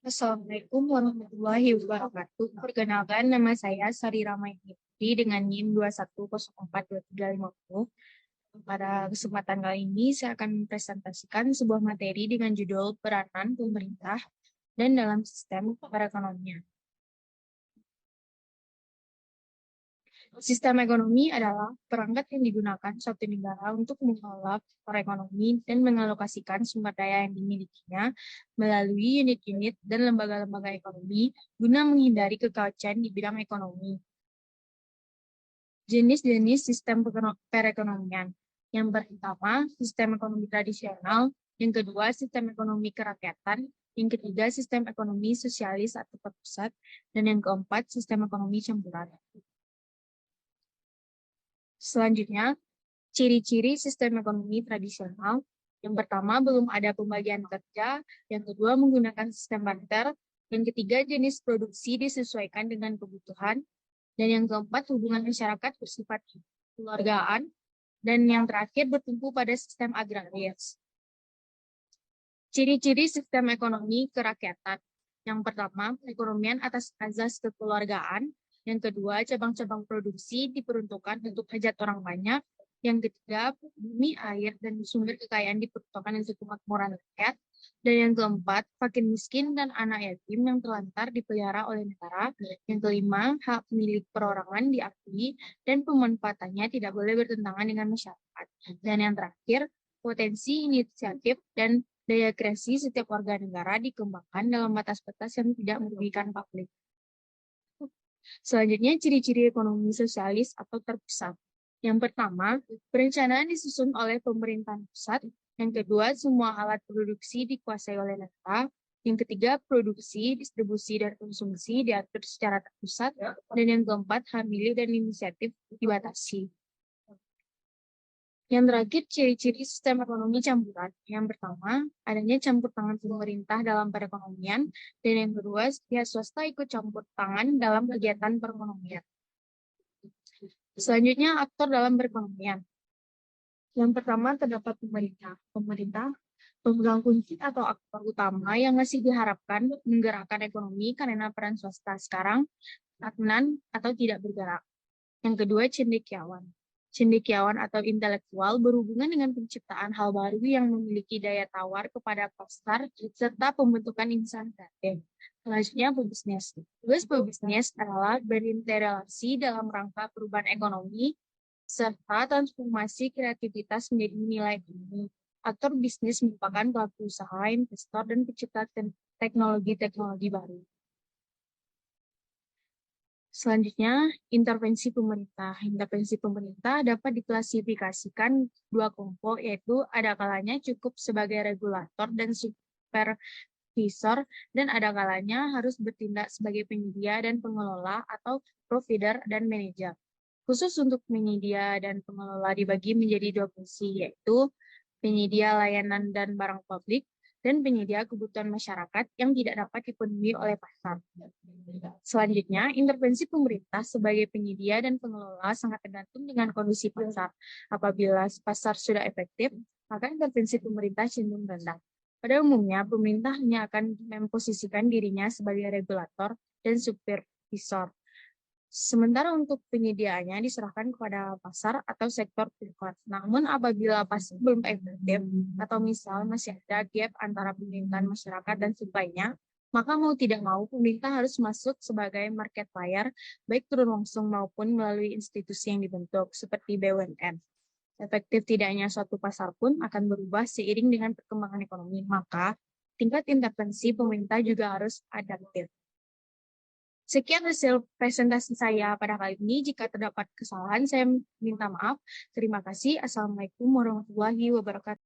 Assalamualaikum warahmatullahi wabarakatuh. Perkenalkan, nama saya Sari Ramayani dengan NIM 2104230. Pada kesempatan kali ini, saya akan mempresentasikan sebuah materi dengan judul Peranan Pemerintah dan dalam Sistem Perekonomian. Sistem ekonomi adalah perangkat yang digunakan suatu negara untuk mengelola perekonomian dan mengalokasikan sumber daya yang dimilikinya melalui unit-unit dan lembaga-lembaga ekonomi guna menghindari kekacauan di bidang ekonomi. Jenis-jenis sistem perekonomian. Yang pertama, sistem ekonomi tradisional. Yang kedua, sistem ekonomi kerakyatan. Yang ketiga, sistem ekonomi sosialis atau terpusat. Dan yang keempat, sistem ekonomi campuran. Selanjutnya, ciri-ciri sistem ekonomi tradisional. Yang pertama, belum ada pembagian kerja. Yang kedua, menggunakan sistem barter. Yang ketiga, jenis produksi disesuaikan dengan kebutuhan. Dan yang keempat, hubungan masyarakat bersifat kekeluargaan. Dan yang terakhir, bertumpu pada sistem agraris. Ciri-ciri sistem ekonomi kerakyatan. Yang pertama, perekonomian atas azas kekeluargaan. Yang kedua, cabang-cabang produksi diperuntukkan untuk hajat orang banyak. Yang ketiga, bumi, air, dan sumber kekayaan diperuntukkan untuk kemakmuran rakyat. Dan yang keempat, fakir miskin dan anak yatim yang terlantar dipelihara oleh negara. Yang kelima, hak milik perorangan diakui dan pemanfaatannya tidak boleh bertentangan dengan masyarakat. Dan yang terakhir, potensi inisiatif dan daya kreasi setiap warga negara dikembangkan dalam batas-batas yang tidak merugikan publik. Selanjutnya, ciri-ciri ekonomi sosialis atau terpusat. Yang pertama, perencanaan disusun oleh pemerintahan pusat. Yang kedua, semua alat produksi dikuasai oleh negara. Yang ketiga, produksi, distribusi, dan konsumsi diatur secara terpusat. Dan yang keempat, hak milik dan inisiatif dibatasi. Yang terakhir, ciri-ciri sistem ekonomi campuran. Yang pertama, adanya campur tangan pemerintah dalam perekonomian. Dan yang kedua, pihak swasta ikut campur tangan dalam kegiatan perekonomian. Selanjutnya, aktor dalam perekonomian. Yang pertama, terdapat pemerintah. Pemerintah pemegang kunci atau aktor utama yang masih diharapkan menggerakkan ekonomi karena peran swasta sekarang stagnan atau tidak bergerak. Yang kedua, cendekiawan. Cendekiawan atau intelektual berhubungan dengan penciptaan hal baru yang memiliki daya tawar kepada pasar serta pembentukan insan kreatif. Selanjutnya, pebisnis. Tugas pebisnis adalah berinteraksi dalam rangka perubahan ekonomi serta transformasi kreativitas menjadi nilai ekonomi. Aktor bisnis merupakan pelaku usaha, investor, dan pencipta teknologi-teknologi baru. Selanjutnya, intervensi pemerintah. Intervensi pemerintah dapat diklasifikasikan dua kelompok, yaitu ada kalanya cukup sebagai regulator dan supervisor, dan ada kalanya harus bertindak sebagai penyedia dan pengelola atau provider dan manajer. Khusus untuk penyedia dan pengelola dibagi menjadi dua fungsi, yaitu penyedia layanan dan barang publik, dan penyedia kebutuhan masyarakat yang tidak dapat dipenuhi oleh pasar. Selanjutnya, intervensi pemerintah sebagai penyedia dan pengelola sangat tergantung dengan kondisi pasar. Apabila pasar sudah efektif, maka intervensi pemerintah cenderung rendah. Pada umumnya, pemerintah hanya akan memposisikan dirinya sebagai regulator dan supervisor. Sementara untuk penyediaannya diserahkan kepada pasar atau sektor privat. Namun apabila pasar belum efektif atau misal masih ada gap antara permintaan masyarakat dan supply-nya, maka mau tidak mau pemerintah harus masuk sebagai market player, baik turun langsung maupun melalui institusi yang dibentuk seperti BUMN. Efektif tidaknya suatu pasar pun akan berubah seiring dengan perkembangan ekonomi, maka tingkat intervensi pemerintah juga harus adaptif. Sekian hasil presentasi saya pada kali ini. Jika terdapat kesalahan, saya minta maaf. Terima kasih. Assalamualaikum warahmatullahi wabarakatuh.